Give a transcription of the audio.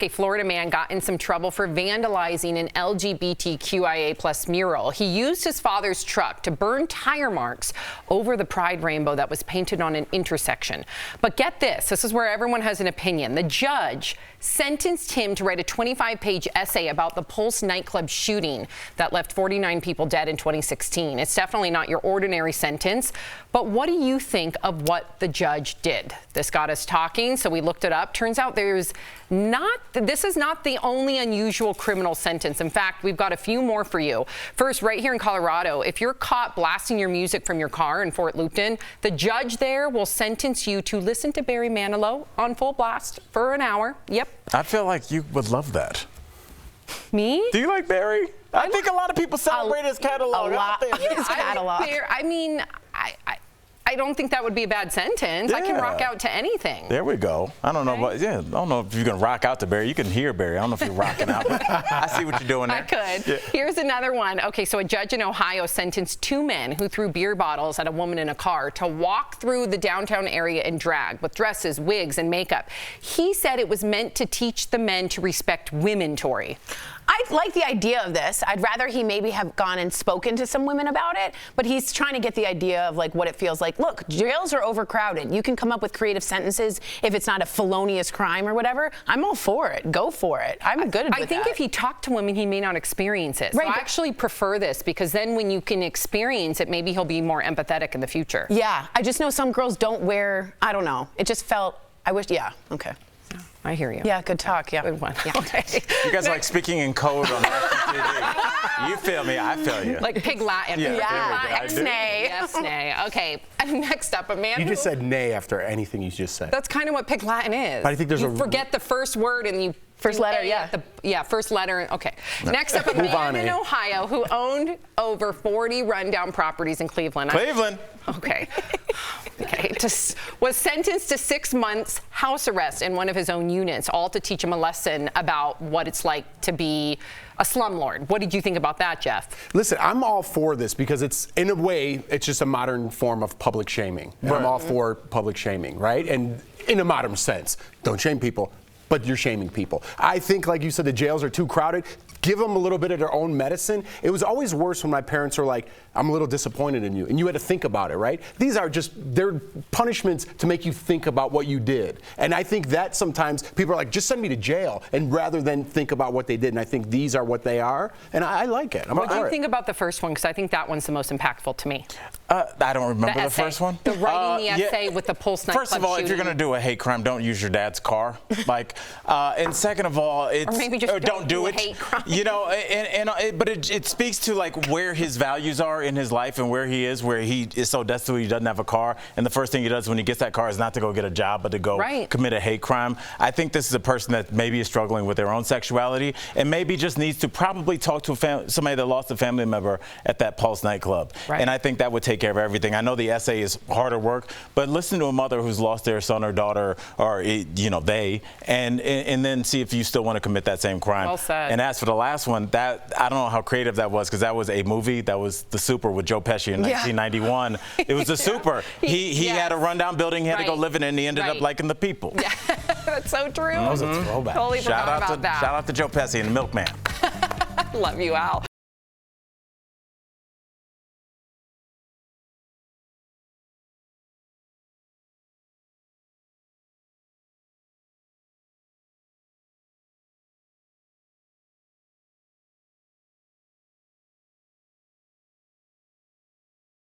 A Florida man got in some trouble for vandalizing an LGBTQIA+ mural. He used his father's truck to burn tire marks over the pride rainbow that was painted on an intersection. But get this is where everyone has an opinion. The judge sentenced him to write a 25-page essay about the Pulse nightclub shooting that left 49 people dead in 2016. It's definitely not your ordinary sentence. But what do you think of what the judge did? This got us talking, so we looked it up. Turns out this is not the only unusual criminal sentence. In fact, we've got a few more for you. First, right here in Colorado, if you're caught blasting your music from your car in Fort Lupton, the judge there will sentence you to listen to Barry Manilow on full blast for an hour. Yep. I feel like you would love that. Me? Do you like Barry? I think a lot of people celebrate his catalog. A lot. His catalog. I don't think that would be a bad sentence. Yeah. I can rock out to anything. There we go. I don't know, but I don't know if you're gonna rock out to Barry. You can hear Barry. I don't know if you're rocking out. But I see what you're doing there. I could. Yeah. Here's another one. Okay, so a judge in Ohio sentenced two men who threw beer bottles at a woman in a car to walk through the downtown area in drag with dresses, wigs, and makeup. He said it was meant to teach the men to respect women, Tori. I like the idea of this. I'd rather he maybe have gone and spoken to some women about it, but he's trying to get the idea of like what it feels like. Look, jails are overcrowded. You can come up with creative sentences if it's not a felonious crime or whatever. I'm all for it. Go for it. I'm good at that. I think if he talked to women, he may not experience it. Right, so I actually prefer this because then when you can experience it, maybe he'll be more empathetic in the future. Yeah, I just know some girls don't wear, I don't know. It just felt, okay. I hear you. Yeah, good talk. Yeah. Good one. Yeah. Okay. You guys are like speaking in code on TV. You feel me, I feel you. Like pig Latin. Yeah, Yeah, there we go. nay. Yes, nay. Okay. Next up, a man You who... just said nay after anything you just said. That's kind of what pig Latin is. But I think there's you a- forget the first word and you... First letter, yeah. First letter. Okay. Next up, a man in Ohio who owned over 40 rundown properties in Cleveland. Okay. Was sentenced to 6 months house arrest in one of his own units, all to teach him a lesson about what it's like to be a slumlord. What did you think about that, Jeff? Listen, I'm all for this because it's, in a way, it's just a modern form of public shaming. And I'm all for public shaming, right? And in a modern sense, don't shame people, but you're shaming people. I think, like you said, the jails are too crowded. Give them a little bit of their own medicine. It was always worse when my parents were like, I'm a little disappointed in you. And you had to think about it, right? These are they're punishments to make you think about what you did. And I think that sometimes people are like, just send me to jail, and rather than think about what they did. And I think these are what they are. And I like it. What do you think about the first one? Because I think that one's the most impactful to me. I don't remember the first one. The writing the essay with the Pulse nightclub First of all, shooting. if you're going to do a hate crime, don't use your dad's car. And second of all, or maybe just don't do a it. Hate crime. You know, but it speaks to like where his values are in his life and where he is so destitute he doesn't have a car. And the first thing he does when he gets that car is not to go get a job, but to go commit a hate crime. I think this is a person that maybe is struggling with their own sexuality and maybe just needs to probably talk to somebody that lost a family member at that Pulse nightclub. Right. And I think that would take care of everything. I know the essay is harder work, but listen to a mother who's lost their son or daughter, or and then see if you still want to commit that same crime. Well said. And as for the last one, I don't know how creative that was, because that was a movie. That was The Super with Joe Pesci in 1991. It was The Super. He had a rundown building he had to go live in, and he ended up liking the people. Yeah, that's so true. That was a throwback. Totally forgot about that. Shout out to Joe Pesci and the Milkman. Love you, Al.